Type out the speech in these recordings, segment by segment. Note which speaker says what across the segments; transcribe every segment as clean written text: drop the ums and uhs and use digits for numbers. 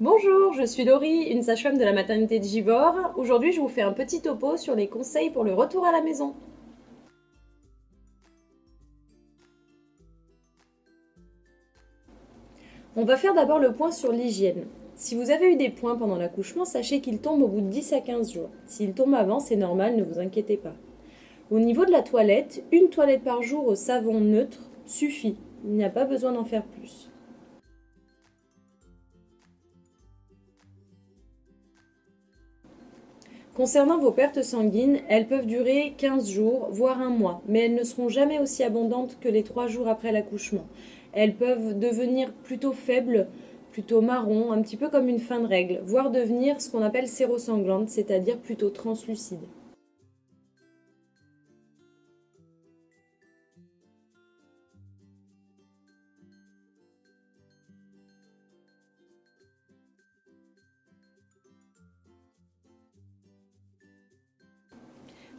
Speaker 1: Bonjour, je suis Laurie, une sage-femme de la maternité de Givors. Aujourd'hui, je vous fais un petit topo sur les conseils pour le retour à la maison. On va faire d'abord le point sur l'hygiène. Si vous avez eu des points pendant l'accouchement, sachez qu'ils tombent au bout de 10 à 15 jours. S'ils tombent avant, c'est normal, ne vous inquiétez pas. Au niveau de la toilette, une toilette par jour au savon neutre suffit. Il n'y a pas besoin d'en faire plus. Concernant vos pertes sanguines, elles peuvent durer 15 jours, voire un mois, mais elles ne seront jamais aussi abondantes que les 3 jours après l'accouchement. Elles peuvent devenir plutôt faibles, plutôt marron, un petit peu comme une fin de règle, voire devenir ce qu'on appelle sérosanglantes, c'est-à-dire plutôt translucides.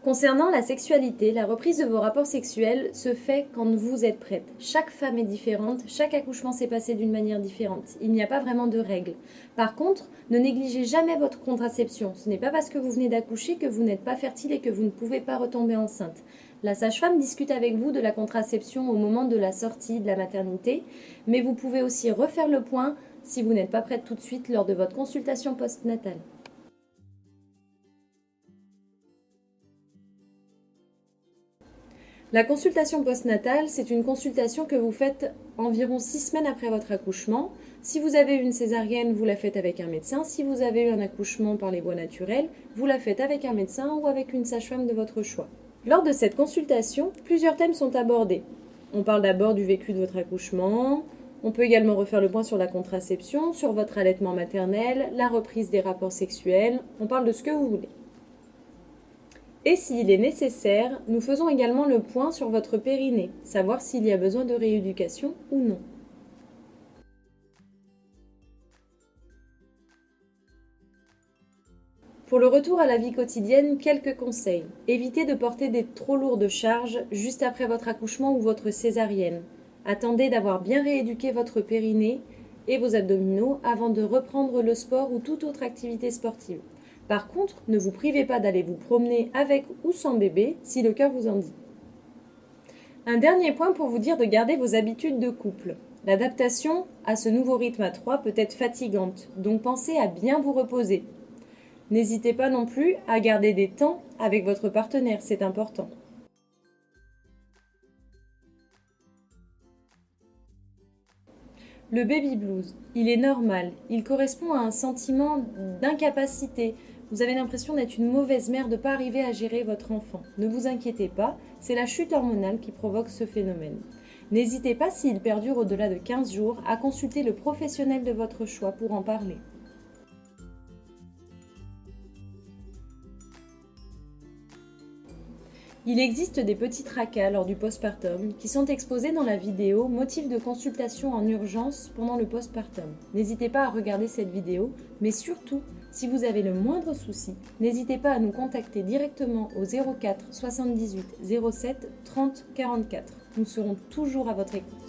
Speaker 1: Concernant la sexualité, la reprise de vos rapports sexuels se fait quand vous êtes prête. Chaque femme est différente, chaque accouchement s'est passé d'une manière différente. Il n'y a pas vraiment de règles. Par contre, ne négligez jamais votre contraception. Ce n'est pas parce que vous venez d'accoucher que vous n'êtes pas fertile et que vous ne pouvez pas retomber enceinte. La sage-femme discute avec vous de la contraception au moment de la sortie de la maternité, mais vous pouvez aussi refaire le point si vous n'êtes pas prête tout de suite lors de votre consultation postnatale. La consultation postnatale, c'est une consultation que vous faites environ 6 semaines après votre accouchement. Si vous avez eu une césarienne, vous la faites avec un médecin. Si vous avez eu un accouchement par les voies naturelles, vous la faites avec un médecin ou avec une sage-femme de votre choix. Lors de cette consultation, plusieurs thèmes sont abordés. On parle d'abord du vécu de votre accouchement. On peut également refaire le point sur la contraception, sur votre allaitement maternel, la reprise des rapports sexuels. On parle de ce que vous voulez. Et s'il est nécessaire, nous faisons également le point sur votre périnée, savoir s'il y a besoin de rééducation ou non. Pour le retour à la vie quotidienne, quelques conseils. Évitez de porter des trop lourdes charges juste après votre accouchement ou votre césarienne. Attendez d'avoir bien rééduqué votre périnée et vos abdominaux avant de reprendre le sport ou toute autre activité sportive. Par contre, ne vous privez pas d'aller vous promener avec ou sans bébé si le cœur vous en dit. Un dernier point pour vous dire de garder vos habitudes de couple. L'adaptation à ce nouveau rythme à 3 peut être fatigante, donc pensez à bien vous reposer. N'hésitez pas non plus à garder des temps avec votre partenaire, c'est important. Le baby blues, il est normal, il correspond à un sentiment d'incapacité. Vous avez l'impression d'être une mauvaise mère, de ne pas arriver à gérer votre enfant. Ne vous inquiétez pas, c'est la chute hormonale qui provoque ce phénomène. N'hésitez pas, s'il perdure au-delà de 15 jours, à consulter le professionnel de votre choix pour en parler. Il existe des petits tracas lors du postpartum qui sont exposés dans la vidéo motif de consultation en urgence pendant le postpartum. N'hésitez pas à regarder cette vidéo, mais surtout, si vous avez le moindre souci, n'hésitez pas à nous contacter directement au 04 78 07 30 44. Nous serons toujours à votre écoute.